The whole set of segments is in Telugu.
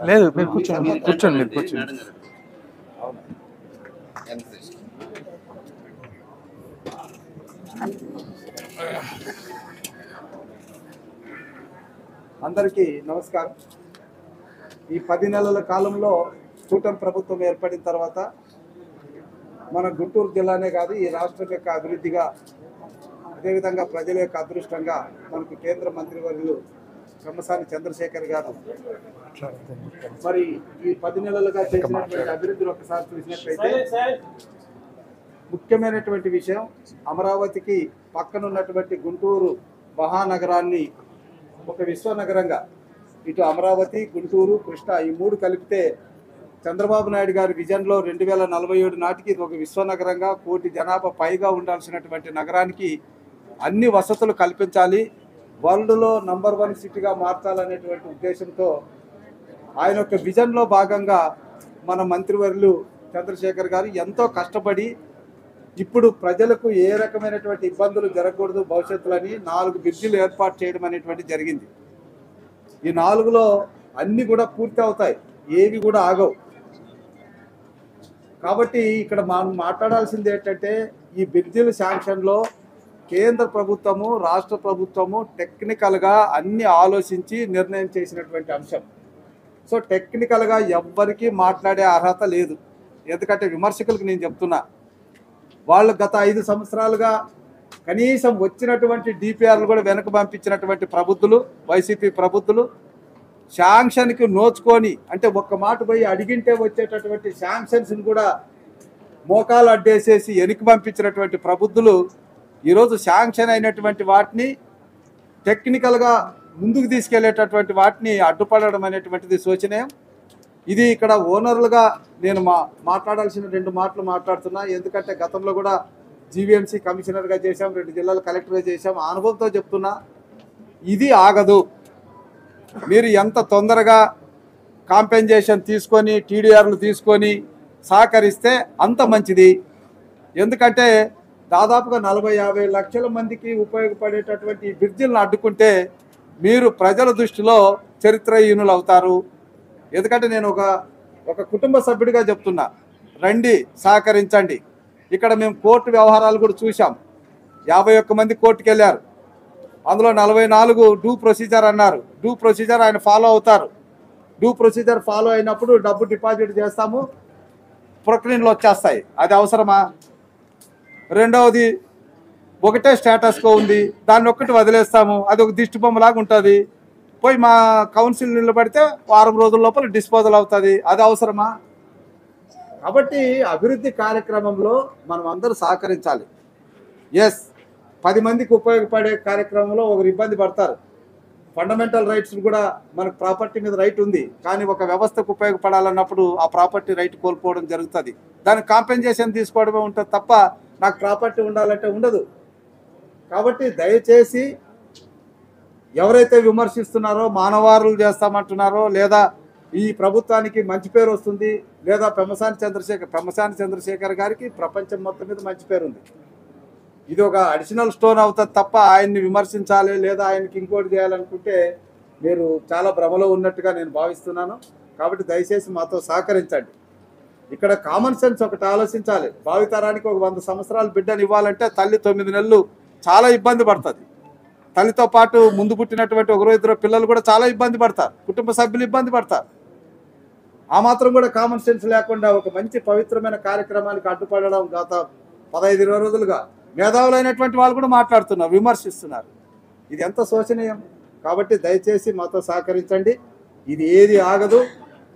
లేదు మీరు కూర్చోండి కూర్చోండి మీరు కూర్చోండి. అందరికీ నమస్కారం. ఈ 10 నెలల కాలంలో కూటమి ప్రభుత్వం ఏర్పడిన తర్వాత మన గుంటూరు జిల్లానే కాదు ఈ రాష్ట్రం యొక్క అభివృద్ధిగా అదేవిధంగా ప్రజల యొక్క అదృష్టంగా మనకు కేంద్ర మంత్రివర్యులు పెమ్మసాని చంద్రశేఖర్ గారు మరి ఈ 10 నెలలుగా చేసినటువంటి అభివృద్ధిని ఒకసారి చూసినట్లయితే ముఖ్యమైనటువంటి విషయం అమరావతికి పక్కనున్నటువంటి గుంటూరు మహానగరాన్ని ఒక విశ్వనగరంగా ఇటు అమరావతి గుంటూరు కృష్ణ ఈ 3 కలిపితే చంద్రబాబు నాయుడు గారి విజన్లో 2047 నాటికి ఇది ఒక విశ్వనగరంగా 1 కోటి జనాభా పైగా ఉండాల్సినటువంటి నగరానికి అన్ని వసతులు కల్పించాలి, వరల్డ్లో నంబర్ 1 సిటీగా మార్చాలనేటువంటి ఉద్దేశంతో ఆయన యొక్క విజన్లో భాగంగా మన మంత్రివర్యులు చంద్రశేఖర్ గారు ఎంతో కష్టపడి ఇప్పుడు ప్రజలకు ఏ రకమైనటువంటి ఇబ్బందులు జరగకూడదు భవిష్యత్తులని 4 బ్రిడ్జిలు ఏర్పాటు చేయడం అనేటువంటి జరిగింది. ఈ 4లో అన్నీ కూడా పూర్తి అవుతాయి, ఏవి కూడా ఆగవు. కాబట్టి ఇక్కడ మనం మాట్లాడాల్సింది ఏంటంటే ఈ బ్రిడ్జిల శాంక్షన్లో కేంద్ర ప్రభుత్వము రాష్ట్ర ప్రభుత్వము టెక్నికల్గా అన్ని ఆలోచించి నిర్ణయం చేసినటువంటి అంశం. సో టెక్నికల్గా ఎవ్వరికీ మాట్లాడే అర్హత లేదు. ఎందుకంటే విమర్శకులకు నేను చెప్తున్నా, వాళ్ళు గత 5 సంవత్సరాలుగా కనీసం వచ్చినటువంటి డిపిఆర్లు కూడా వెనక పంపించినటువంటి ప్రభుత్వాలు వైసీపీ ప్రభుత్వాలు శాంక్షన్కి నోచుకొని అంటే ఒక్క మాట పోయి అడిగింటే వచ్చేటటువంటి శాంక్షన్స్ని కూడా మోకాలు అడ్డేసేసి వెనక్కి పంపించినటువంటి ప్రభుత్వాలు ఈరోజు శాంక్షన్ అయినటువంటి వాటిని టెక్నికల్గా ముందుకు తీసుకెళ్లేటటువంటి వాటిని అడ్డుపడడం అనేటువంటిది శోచనీయం. ఇది ఇక్కడ ఓనర్లుగా నేను మాట్లాడాల్సిన 2 మాటలు మాట్లాడుతున్నా. ఎందుకంటే గతంలో కూడా జీవీఎంసీ కమిషనర్గా చేశాం, 2 జిల్లాల కలెక్టర్గా చేశాం. అనుభవంతో చెప్తున్నా, ఇది ఆగదు. మీరు ఎంత తొందరగా కాంపెన్సేషన్ తీసుకొని టీడీఆర్లు తీసుకొని సహకరిస్తే అంత మంచిది. ఎందుకంటే దాదాపుగా 40-50 లక్షల మందికి ఉపయోగపడేటటువంటి ఈ బ్రిడ్జిలను అడ్డుకుంటే మీరు ప్రజల దృష్టిలో చరిత్రహీనులు అవుతారు. ఎందుకంటే నేను ఒక కుటుంబ సభ్యుడిగా చెప్తున్నా, రండి సహకరించండి. ఇక్కడ మేము కోర్టు వ్యవహారాలు కూడా చూసాం. 51 మంది కోర్టుకు వెళ్ళారు, అందులో 44 డ్యూ ప్రొసీజర్ అన్నారు. డ్యూ ప్రొసీజర్ ఆయన ఫాలో అవుతారు. డ్యూ ప్రొసీజర్ ఫాలో అయినప్పుడు డబ్బు డిపాజిట్ చేస్తాము, ప్రొక్లీన్లు వచ్చేస్తాయి. అది అవసరమా? రెండవది ఒకటే స్టేటస్కో ఉంది, దాన్ని ఒక్కటి వదిలేస్తాము, అది ఒక దిష్టి బొమ్మలాగా ఉంటుంది. పోయి మా కౌన్సిల్ నిలబడితే 1 రోజుల లోపల డిస్పోజల్ అవుతుంది. అది అవసరమా? కాబట్టి అభివృద్ధి కార్యక్రమంలో మనం అందరూ సహకరించాలి. ఎస్, 10 మందికి ఉపయోగపడే కార్యక్రమంలో ఒకరు ఇబ్బంది పడతారు. ఫండమెంటల్ రైట్స్ కూడా మనకు ప్రాపర్టీ మీద రైట్ ఉంది, కానీ ఒక వ్యవస్థకు ఉపయోగపడాలన్నప్పుడు ఆ ప్రాపర్టీ రైట్ కోల్పోవడం జరుగుతుంది. దానికి కాంపెన్సేషన్ తీసుకోవడమే ఉంటుంది తప్ప నాకు ప్రాపర్టీ ఉండాలంటే ఉండదు. కాబట్టి దయచేసి ఎవరైతే విమర్శిస్తున్నారో మానవారులు చేస్తామంటున్నారో లేదా ఈ ప్రభుత్వానికి మంచి పేరు వస్తుంది లేదా పెమ్మసాని చంద్రశేఖర్ గారికి ప్రపంచం మొత్తం మీద మంచి పేరు ఉంది, ఇది ఒక అడిషనల్ స్టోన్ అవుతుంది తప్ప ఆయన్ని విమర్శించాలి లేదా ఆయనకి ఇంకోటి చేయాలనుకుంటే మీరు చాలా భ్రమలో ఉన్నట్టుగా నేను భావిస్తున్నాను. కాబట్టి దయచేసి మాతో సహకరించండి. ఇక్కడ కామన్ సెన్స్ ఒకటి ఆలోచించాలి. భావితరానికి ఒక 100 సంవత్సరాల బిడ్డను ఇవ్వాలంటే తల్లి 9 నెలలు చాలా ఇబ్బంది పడుతుంది. తల్లితో పాటు ముందు పుట్టినటువంటి 1-2 పిల్లలు కూడా చాలా ఇబ్బంది పడతారు, కుటుంబ సభ్యులు ఇబ్బంది పడతారు. ఆ మాత్రం కూడా కామన్ సెన్స్ లేకుండా ఒక మంచి పవిత్రమైన కార్యక్రమానికి అడ్డుపడడం గత 15-20 రోజులుగా మేధావులైనటువంటి వాళ్ళు కూడా మాట్లాడుతున్నారు, విమర్శిస్తున్నారు. ఇది ఎంత శోచనీయం. కాబట్టి దయచేసి మాతో సహకరించండి. ఇది ఏది ఆగదు.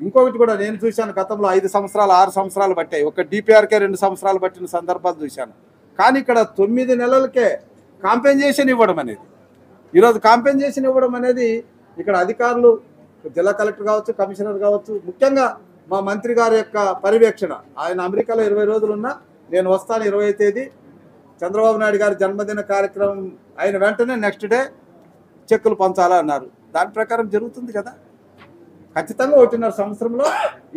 ఇంకొకటి కూడా నేను చూశాను, గతంలో 5 సంవత్సరాలు 6 సంవత్సరాలు పట్టాయి. ఒక డిపిఆర్కే 2 సంవత్సరాలు పట్టిన సందర్భాలు చూశాను. కానీ ఇక్కడ 9 నెలలకే కాంపెన్సేషన్ ఇవ్వడం అనేది, ఈరోజు కాంపెన్సేషన్ ఇవ్వడం అనేది ఇక్కడ అధికారులు జిల్లా కలెక్టర్ కావచ్చు, కమిషనర్ కావచ్చు, ముఖ్యంగా మా మంత్రి గారి యొక్క పర్యవేక్షణ. ఆయన అమెరికాలో 20 రోజులు ఉన్నా నేను వస్తాను 20వ తేదీ చంద్రబాబు నాయుడు గారి జన్మదిన కార్యక్రమం అయిన వెంటనే నెక్స్ట్ డే చెక్కులు పంచాలా అన్నారు. దాని ప్రకారం జరుగుతుంది కదా. ఖచ్చితంగా 1.5 సంవత్సరంలో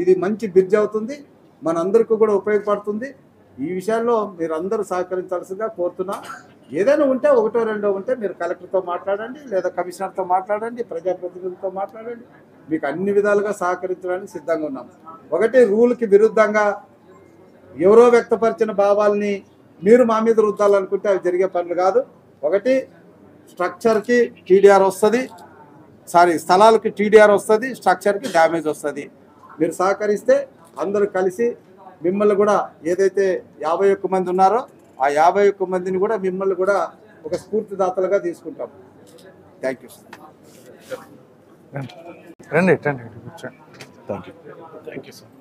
ఇది మంచి బ్రిడ్జ్ అవుతుంది, మనందరికీ కూడా ఉపయోగపడుతుంది. ఈ విషయాల్లో మీరు అందరూ సహకరించాల్సిందిగా కోరుతున్నా. ఏదైనా ఉంటే ఒకటో రెండో ఉంటే మీరు కలెక్టర్తో మాట్లాడండి, లేదా కమిషనర్తో మాట్లాడండి, ప్రజాప్రతినిధులతో మాట్లాడండి. మీకు అన్ని విధాలుగా సహకరించడానికి సిద్ధంగా ఉన్నాం. ఒకటి రూల్కి విరుద్ధంగా ఎవరో వ్యక్తపరిచిన భావాల్ని మీరు మా మీద రుద్దాలనుకుంటే అవి జరిగే పనులు కాదు. ఒకటి స్ట్రక్చర్కి టీడీఆర్ వస్తుంది, స్థలాలకి టీడీఆర్ వస్తుంది, స్ట్రక్చర్కి డ్యామేజ్ వస్తుంది. మీరు సహకరిస్తే అందరూ కలిసి మిమ్మల్ని కూడా ఏదైతే 51 మంది ఉన్నారో ఆ 51 మందిని కూడా మిమ్మల్ని కూడా ఒక స్ఫూర్తిదాతలుగా తీసుకుంటాం. Thank you. రండి కూర్చోండి. Thank you sir.